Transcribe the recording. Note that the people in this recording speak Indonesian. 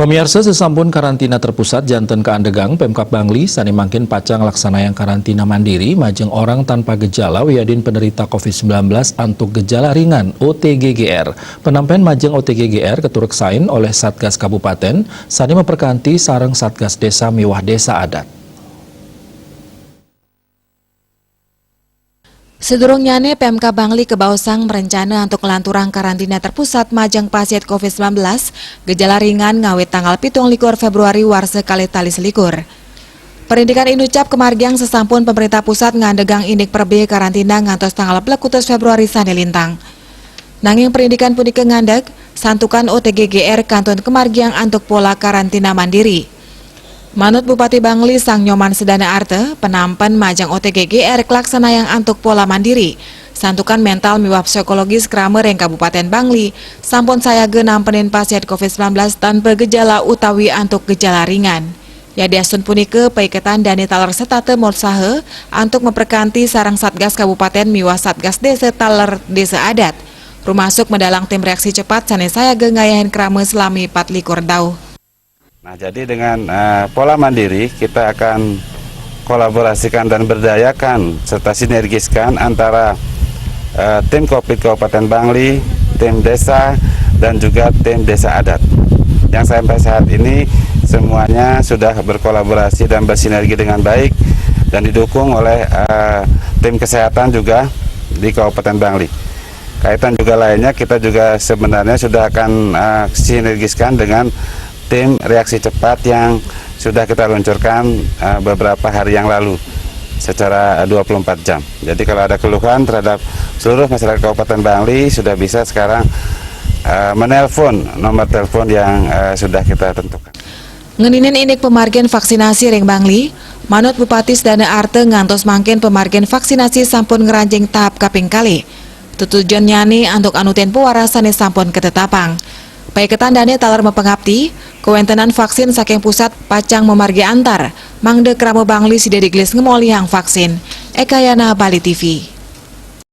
Pemirsa, sesampun karantina terpusat janten keandegang Pemkab Bangli sani mangkin pacang laksana yang karantina mandiri majeng orang tanpa gejala wiadin penderita COVID-19 antuk gejala ringan OTGGR. Penampilan majeng OTGGR keturek sain oleh Satgas Kabupaten sani memperkanti sareng Satgas Desa Miwah Desa Adat. Sedurungnyane Pemkab Bangli kebausang merencana untuk kelanturang karantina terpusat majang pasien COVID-19 gejala ringan ngawit tanggal 17 Februari warse kali tali selikur. Perindikan inucap kemargiang sesampun pemerintah pusat ngandegang indik perbe karantina ngantos tanggal 11 Februari sane lintang. Nanging perindikan punika ngandeg santukan OTGGR kanton kemargiang antuk pola karantina mandiri. Manut Bupati Bangli Sang Nyoman Sedana Arte, penampan majang OTGGR kelaksana yang antuk pola mandiri. Santukan mental miwah psikologis kramer yang Kabupaten Bangli, sampun saya nampenin pasien COVID-19 tanpa gejala utawi antuk gejala ringan. Ya diasun punike paiketan dani taler setate molsahe antuk memperkanti sarang Satgas Kabupaten miwah Satgas Desa Taler Desa Adat. Rumasuk medalang tim reaksi cepat sane saya ngayahin krame selami 24 dau. Nah, jadi dengan pola mandiri kita akan kolaborasikan dan berdayakan serta sinergiskan antara tim COVID Kabupaten Bangli, tim desa, dan juga tim desa adat. Yang sampai saat ini semuanya sudah berkolaborasi dan bersinergi dengan baik dan didukung oleh tim kesehatan juga di Kabupaten Bangli. Kaitan juga lainnya kita juga sebenarnya sudah akan sinergiskan dengan tim reaksi cepat yang sudah kita luncurkan beberapa hari yang lalu secara 24 jam. Jadi kalau ada keluhan terhadap seluruh masyarakat Kabupaten Bangli sudah bisa sekarang menelpon nomor telepon yang sudah kita tentukan. Ngeninin inik pemargen vaksinasi ring Bangli, manut Bupati Sedana Arte ngantos mangkin pemargen vaksinasi sampun ngeranjing tahap kaping kali. Tutujuan nyani antuk anutin pewarasane sampun ketetapang. Paiketan dane taler mepengabdi, kewentenan vaksin saking pusat pacang memargi antar, mangde kramo Bangli sidediglis ngemolihang vaksin. Ekayana Bali TV.